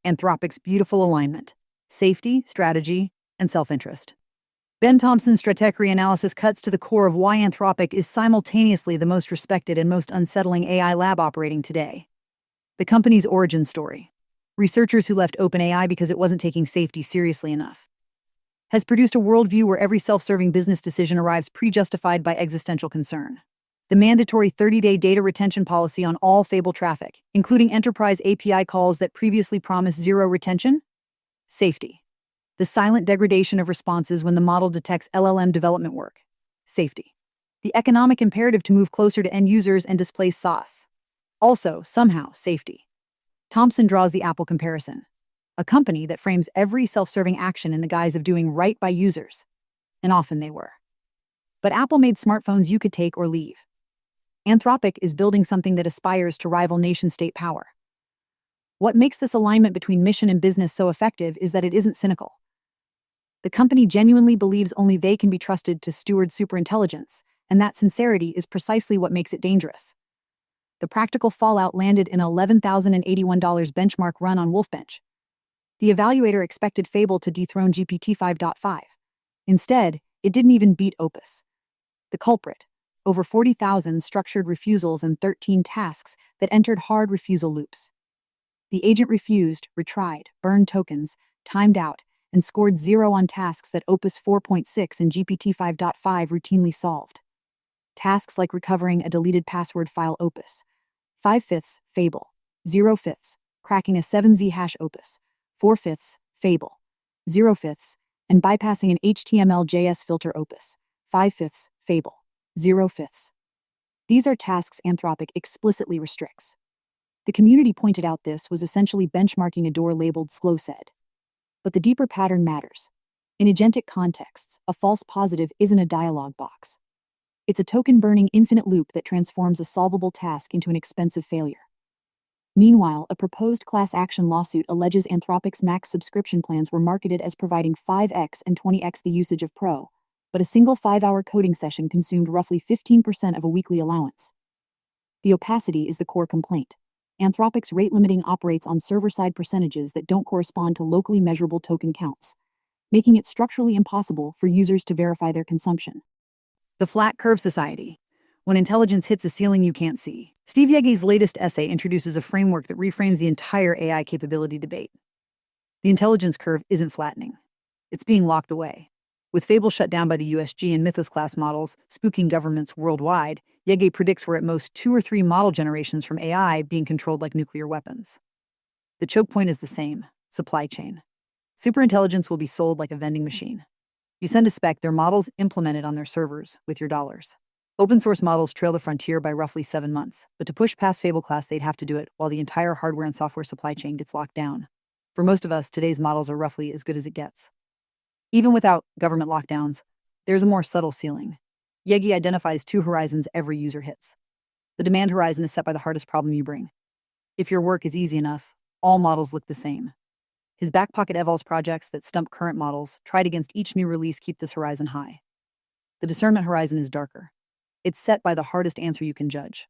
Anthropic's beautiful alignment: safety, strategy, and self-interest. Ben Thompson's strategy analysis cuts to the core of why Anthropic is simultaneously the most respected and most unsettling AI lab operating today. The company's origin story: researchers who left OpenAI because it wasn't taking safety seriously enough, has produced a worldview where every self-serving business decision arrives pre-justified by existential concern. The mandatory 30-day data retention policy on all Fable traffic, including enterprise API calls that previously promised zero retention. Safety: the silent degradation of responses when the model detects LLM development work. Safety: the economic imperative to move closer to end users and displace SaaS. Also, somehow, safety. Thompson draws the Apple comparison: a company that frames every self-serving action in the guise of doing right by users. And often they were. But Apple made smartphones you could take or leave. Anthropic is building something that aspires to rival nation-state power. What makes this alignment between mission and business so effective is that it isn't cynical. The company genuinely believes only they can be trusted to steward superintelligence, and that sincerity is precisely what makes it dangerous. The practical fallout landed in an $11,081 benchmark run on Wolfbench. The evaluator expected Fable to dethrone GPT 5.5. Instead, it didn't even beat Opus. The culprit: over 40,000 structured refusals and 13 tasks that entered hard refusal loops. The agent refused, retried, burned tokens, timed out, and scored 0 on tasks that Opus 4.6 and GPT 5.5 routinely solved. Tasks like recovering a deleted password file Opus 5/5 Fable, 0/5 cracking a 7Z hash Opus 4/5 Fable, 0/5 and bypassing an HTML/JS filter Opus 5/5 Fable, 0/5. These are tasks Anthropic explicitly restricts. The community pointed out this was essentially benchmarking a door labeled slow said. But the deeper pattern matters. In agentic contexts, a false positive isn't a dialog box. It's a token-burning infinite loop that transforms a solvable task into an expensive failure. Meanwhile, a proposed class action lawsuit alleges Anthropic's max subscription plans were marketed as providing 5x and 20x the usage of Pro, but a single 5-hour coding session consumed roughly 15% of a weekly allowance. The opacity is the core complaint. Anthropic's rate limiting operates on server-side percentages that don't correspond to locally measurable token counts, making it structurally impossible for users to verify their consumption. The flat curve society: when intelligence hits a ceiling you can't see. Steve Yegge's latest essay introduces a framework that reframes the entire AI capability debate. The intelligence curve isn't flattening. It's being locked away. With Fable shut down by the USG and Mythos-class models spooking governments worldwide, Yegge predicts we're at most 2 or 3 model generations from AI being controlled like nuclear weapons. The choke point is the same: supply chain. Superintelligence will be sold like a vending machine. You send a spec, their models implemented on their servers with your dollars. Open source models trail the frontier by roughly 7 months, but to push past Fable class they'd have to do it while the entire hardware and software supply chain gets locked down. For most of us, today's models are roughly as good as it gets. Even without government lockdowns, there's a more subtle ceiling. Yegge identifies 2 horizons every user hits. The demand horizon is set by the hardest problem you bring. If your work is easy enough, all models look the same. His back pocket evols projects that stump current models, tried against each new release, keep this horizon high. The discernment horizon is darker. It's set by the hardest answer you can judge.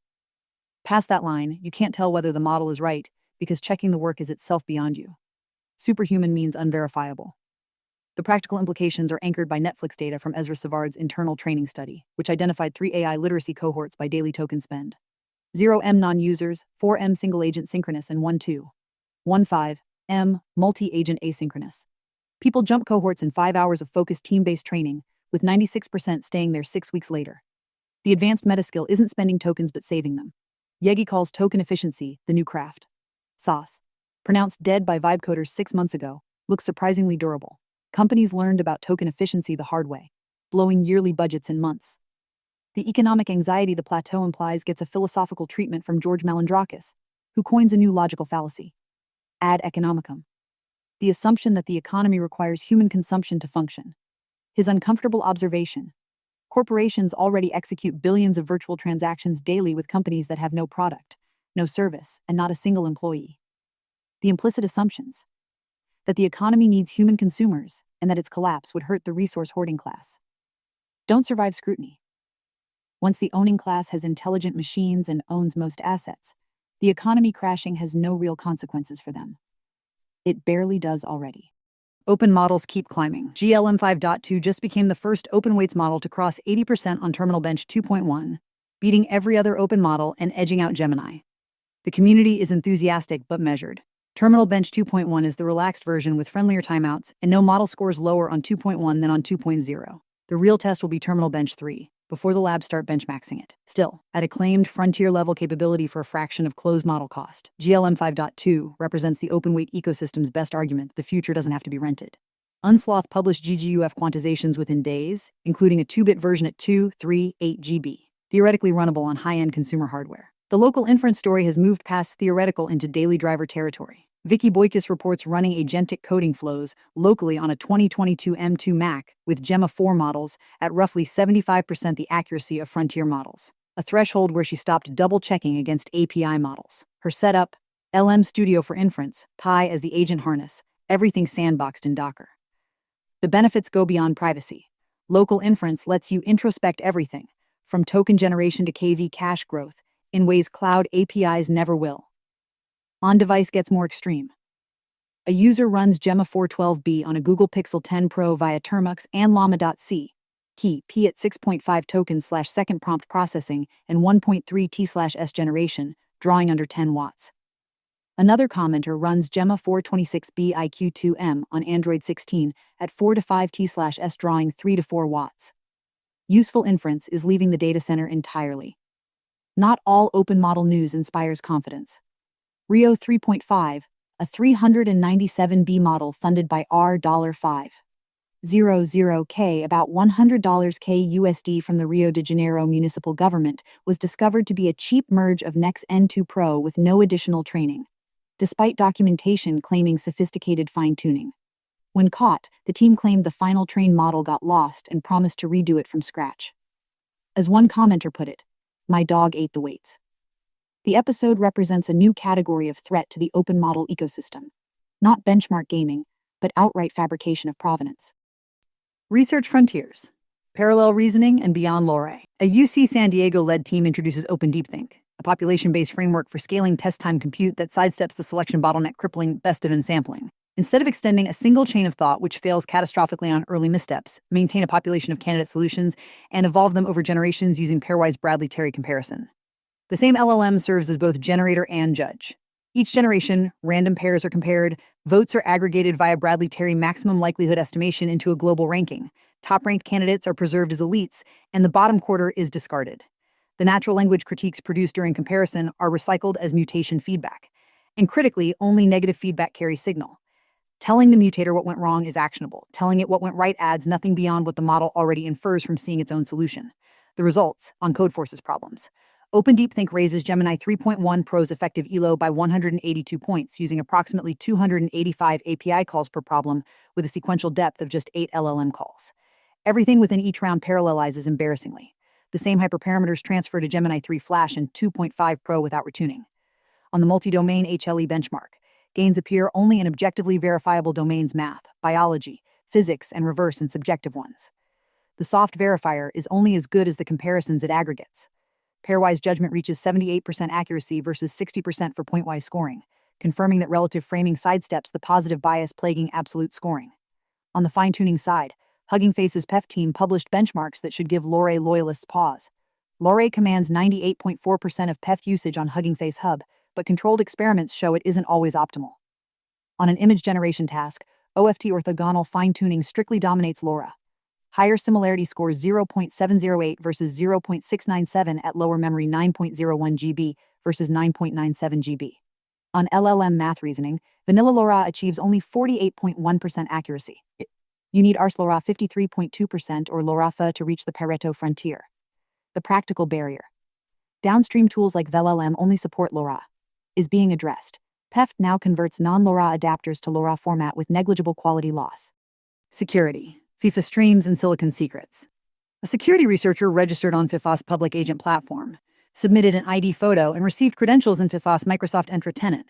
Past that line, you can't tell whether the model is right because checking the work is itself beyond you. Superhuman means unverifiable. The practical implications are anchored by Netflix data from Ezra Savard's internal training study, which identified 3 AI literacy cohorts by daily token spend: 0M non-users, 4M single-agent synchronous, and 15M multi-agent asynchronous. People jump cohorts in 5 hours of focused team-based training, with 96% staying there 6 weeks later. The advanced metaskill isn't spending tokens but saving them. Yegge calls token efficiency the new craft. SaaS, pronounced dead by vibe coders 6 months ago, looks surprisingly durable. Companies learned about token efficiency the hard way, blowing yearly budgets in months. The economic anxiety the plateau implies gets a philosophical treatment from George Malandrakis, who coins a new logical fallacy: ad economicum. The assumption that the economy requires human consumption to function. His uncomfortable observation: corporations already execute billions of virtual transactions daily with companies that have no product, no service, and not a single employee. The implicit assumptions: that the economy needs human consumers and that its collapse would hurt the resource-hoarding class, don't survive scrutiny. Once the owning class has intelligent machines and owns most assets, the economy crashing has no real consequences for them. It barely does already. Open models keep climbing. GLM 5.2 just became the first open weights model to cross 80% on Terminal Bench 2.1, beating every other open model and edging out Gemini. The community is enthusiastic but measured. Terminal Bench 2.1 is the relaxed version with friendlier timeouts, and no model scores lower on 2.1 than on 2.0. The real test will be Terminal Bench 3, before the labs start benchmaxing it. Still, at acclaimed frontier-level capability for a fraction of closed model cost, GLM 5.2 represents the open-weight ecosystem's best argument that the future doesn't have to be rented. Unsloth published GGUF quantizations within days, including a 2-bit version at 2, 3, 8 GB, theoretically runnable on high-end consumer hardware. The local inference story has moved past theoretical into daily driver territory. Vicky Boykis reports running agentic coding flows locally on a 2022 M2 Mac with Gemma 4 models at roughly 75% the accuracy of frontier models, a threshold where she stopped double-checking against API models. Her setup, LM Studio for inference, Pi as the agent harness, everything sandboxed in Docker. The benefits go beyond privacy. Local inference lets you introspect everything, from token generation to KV cache growth, in ways cloud APIs never will. On-device gets more extreme. A user runs Gemma 412B on a Google Pixel 10 Pro via Termux and Llama.c, key P at 6.5 tokens/second prompt processing and 1.3 T/s generation, drawing under 10 watts. Another commenter runs Gemma 426B IQ2M on Android 16 at 4 to 5 T/s drawing 3 to 4 watts. Useful inference is leaving the data center entirely. Not all open model news inspires confidence. Rio 3.5, a 397B model funded by R$500K, about $100 K USD from the Rio de Janeiro municipal government, was discovered to be a cheap merge of Nex N2 Pro with no additional training, despite documentation claiming sophisticated fine-tuning. When caught, the team claimed the final trained model got lost and promised to redo it from scratch. As one commenter put it, "My dog ate the weights." The episode represents a new category of threat to the open model ecosystem. Not benchmark gaming, but outright fabrication of provenance. Research frontiers. Parallel reasoning and beyond Lore. A UC San Diego-led team introduces Open DeepThink, a population-based framework for scaling test-time compute that sidesteps the selection bottleneck crippling best-of-n sampling. Instead of extending a single chain of thought which fails catastrophically on early missteps, maintain a population of candidate solutions, and evolve them over generations using pairwise Bradley-Terry comparison. The same LLM serves as both generator and judge. Each generation, random pairs are compared, votes are aggregated via Bradley-Terry maximum likelihood estimation into a global ranking, top-ranked candidates are preserved as elites, and the bottom quarter is discarded. The natural language critiques produced during comparison are recycled as mutation feedback. And critically, only negative feedback carries signal. Telling the mutator what went wrong is actionable. Telling it what went right adds nothing beyond what the model already infers from seeing its own solution. The results on Codeforce's problems. Open DeepThink raises Gemini 3.1 Pro's effective ELO by 182 points using approximately 285 API calls per problem with a sequential depth of just 8 LLM calls. Everything within each round parallelizes embarrassingly. The same hyperparameters transfer to Gemini 3 Flash and 2.5 Pro without retuning. On the multi-domain HLE benchmark, gains appear only in objectively verifiable domains math, biology, physics, and reverse and subjective ones. The soft verifier is only as good as the comparisons it aggregates. Pairwise judgment reaches 78% accuracy versus 60% for pointwise scoring, confirming that relative framing sidesteps the positive bias plaguing absolute scoring. On the fine-tuning side, Hugging Face's PEF team published benchmarks that should give Lore loyalists pause. Lore commands 98.4% of PEF usage on Hugging Face Hub, but controlled experiments show it isn't always optimal. On an image generation task, OFT orthogonal fine-tuning strictly dominates LoRa. Higher similarity scores 0.708 versus 0.697 at lower memory 9.01 GB versus 9.97 GB. On LLM math reasoning, vanilla LoRa achieves only 48.1% accuracy. You need Ars LoRa 53.2% or LoRaFA to reach the Pareto frontier. The practical barrier. Downstream tools like VLLM only support LoRa. Is being addressed. PEF now converts non-LoRa adapters to LoRa format with negligible quality loss. Security. FIFA streams and silicon secrets. A security researcher registered on FIFA's public agent platform, submitted an ID photo, and received credentials in FIFA's Microsoft Entra tenant,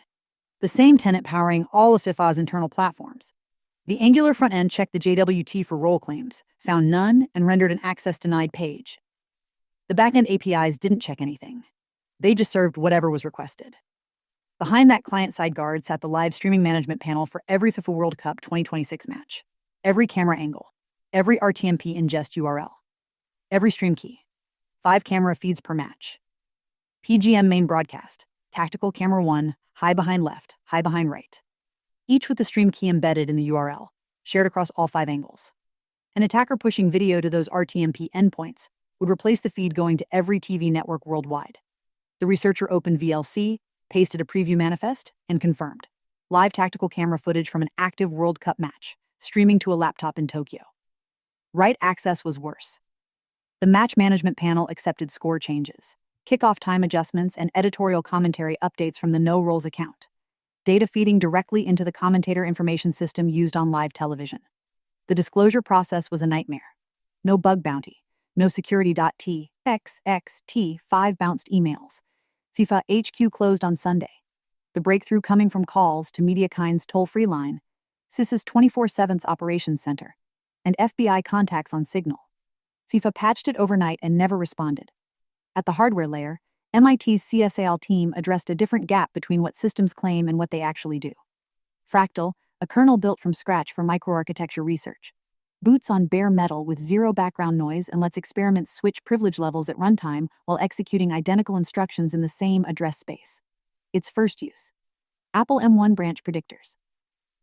the same tenant powering all of FIFA's internal platforms. The Angular front end checked the JWT for role claims, found none, and rendered an access denied page. The backend APIs didn't check anything. They just served whatever was requested. Behind that client-side guard sat the live streaming management panel for every FIFA World Cup 2026 match. Every camera angle, every RTMP ingest URL, every stream key, 5 camera feeds per match. PGM main broadcast, tactical camera 1, high behind left, high behind right. Each with the stream key embedded in the URL, shared across all 5 angles. An attacker pushing video to those RTMP endpoints would replace the feed going to every TV network worldwide. The researcher opened VLC, pasted a preview manifest, and confirmed. Live tactical camera footage from an active World Cup match, streaming to a laptop in Tokyo. Write access was worse. The match management panel accepted score changes, kickoff time adjustments, and editorial commentary updates from the no roles account, data feeding directly into the commentator information system used on live television. The disclosure process was a nightmare. No bug bounty, no security.txt, 5 bounced emails. FIFA HQ closed on Sunday. The breakthrough coming from calls to MediaKind's toll-free line, CIS's 24/7 operations center, and FBI contacts on Signal. FIFA patched it overnight and never responded. At the hardware layer, MIT's CSAL team addressed a different gap between what systems claim and what they actually do. Fractal, a kernel built from scratch for microarchitecture research, boots on bare metal with zero background noise and lets experiments switch privilege levels at runtime while executing identical instructions in the same address space. Its first use. Apple M1 branch predictors.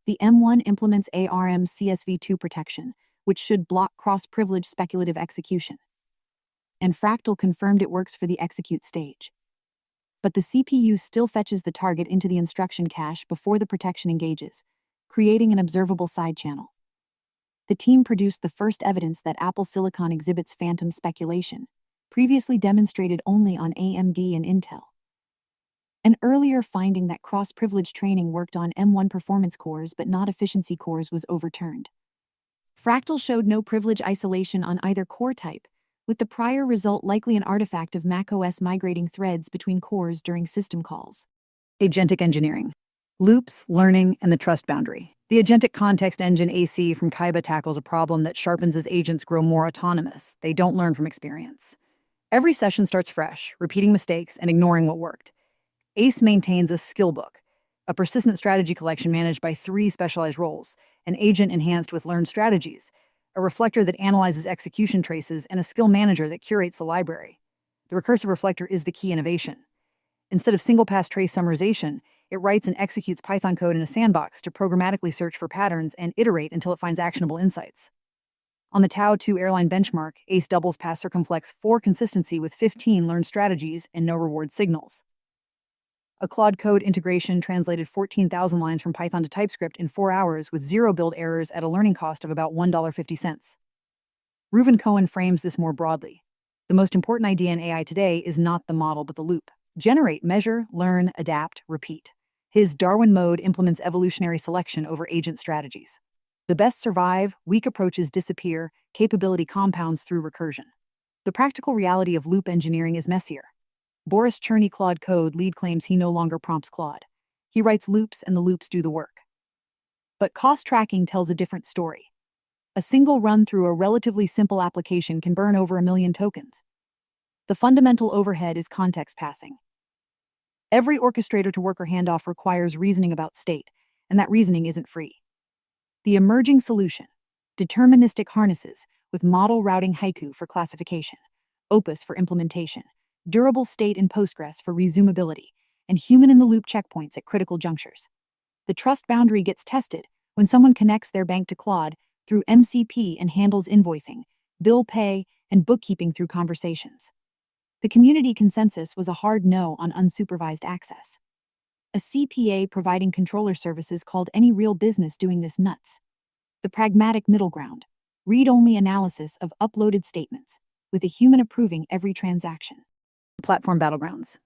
The M1 implements ARM CSV2 protection, which should block cross-privilege speculative execution. And Fractal confirmed it works for the execute stage. But the CPU still fetches the target into the instruction cache before the protection engages, creating an observable side channel. The team produced the first evidence that Apple Silicon exhibits phantom speculation, previously demonstrated only on AMD and Intel. An earlier finding that cross-privilege training worked on M1 performance cores but not efficiency cores was overturned. Fractal showed no privilege isolation on either core type, with the prior result likely an artifact of macOS migrating threads between cores during system calls. Agentic engineering. Loops, learning, and the trust boundary. The agentic context engine AC from Kaiba tackles a problem that sharpens as agents grow more autonomous. They don't learn from experience. Every session starts fresh, repeating mistakes and ignoring what worked. ACE maintains a skill book, a persistent strategy collection managed by 3 specialized roles, an agent enhanced with learned strategies, a reflector that analyzes execution traces, and a skill manager that curates the library. The recursive reflector is the key innovation. Instead of single-pass trace summarization, it writes and executes Python code in a sandbox to programmatically search for patterns and iterate until it finds actionable insights. On the Tau 2 airline benchmark, ACE doubles past circumflex 4 consistency with 15 learned strategies and no reward signals. A Claude Code integration translated 14,000 lines from Python to TypeScript in 4 hours with 0 build errors at a learning cost of about $1.50. Reuven Cohen frames this more broadly. The most important idea in AI today is not the model but the loop. Generate, measure, learn, adapt, repeat. His Darwin mode implements evolutionary selection over agent strategies. The best survive, weak approaches disappear, capability compounds through recursion. The practical reality of loop engineering is messier. Boris Cherny Claude Code lead claims he no longer prompts Claude. He writes loops and the loops do the work. But cost tracking tells a different story. A single run through a relatively simple application can burn over 1 million tokens. The fundamental overhead is context passing. Every orchestrator to worker handoff requires reasoning about state, and that reasoning isn't free. The emerging solution, deterministic harnesses with model routing haiku for classification, Opus for implementation, durable state in Postgres for resumability, and human-in-the-loop checkpoints at critical junctures. The trust boundary gets tested when someone connects their bank to Claude through MCP and handles invoicing, bill pay, and bookkeeping through conversations. The community consensus was a hard no on unsupervised access. A CPA providing controller services called any real business doing this nuts. The pragmatic middle ground, read-only analysis of uploaded statements, with a human approving every transaction. Platform battlegrounds.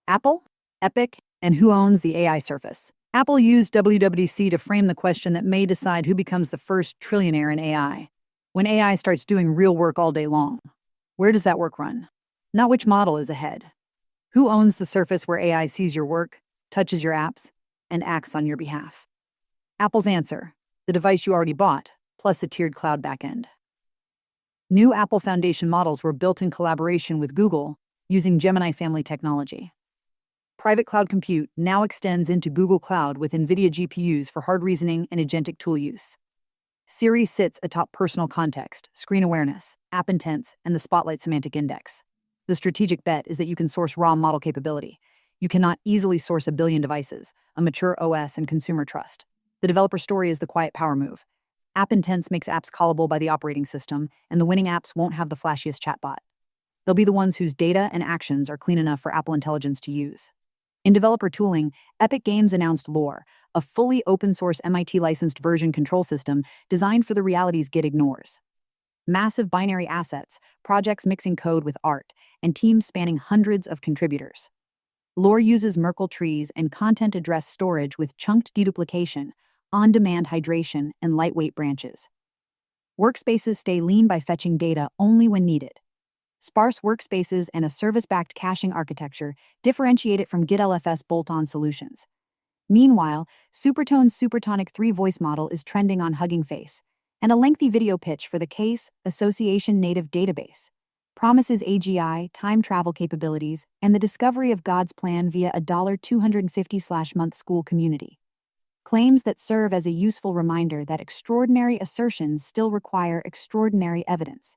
Apple, Epic, and who owns the AI surface? Apple used WWDC to frame the question that may decide who becomes the first trillionaire in AI. When AI starts doing real work all day long, where does that work run? Not which model is ahead. Who owns the surface where AI sees your work, touches your apps, and acts on your behalf? Apple's answer, the device you already bought, plus a tiered cloud backend. New Apple Foundation models were built in collaboration with Google using Gemini family technology. Private cloud compute now extends into Google Cloud with NVIDIA GPUs for hard reasoning and agentic tool use. Siri sits atop personal context, screen awareness, app intents, and the Spotlight semantic index. The strategic bet is that you can source raw model capability. You cannot easily source a billion devices, a mature OS, and consumer trust. The developer story is the quiet power move. App intents makes apps callable by the operating system, and the winning apps won't have the flashiest chatbot. They'll be the ones whose data and actions are clean enough for Apple Intelligence to use. In developer tooling, Epic Games announced Lore, a fully open-source MIT-licensed version control system designed for the realities Git ignores. Massive binary assets, projects mixing code with art, and teams spanning hundreds of contributors. Lore uses Merkle trees and content address storage with chunked deduplication, on-demand hydration, and lightweight branches. Workspaces stay lean by fetching data only when needed. Sparse workspaces and a service-backed caching architecture differentiate it from GitLFS bolt-on solutions. Meanwhile, Supertone's Supertonic 3 voice model is trending on Hugging Face, and a lengthy video pitch for the Case Association native database promises AGI, time travel capabilities, and the discovery of God's plan via a $250/month school community. Claims that serve as a useful reminder that extraordinary assertions still require extraordinary evidence.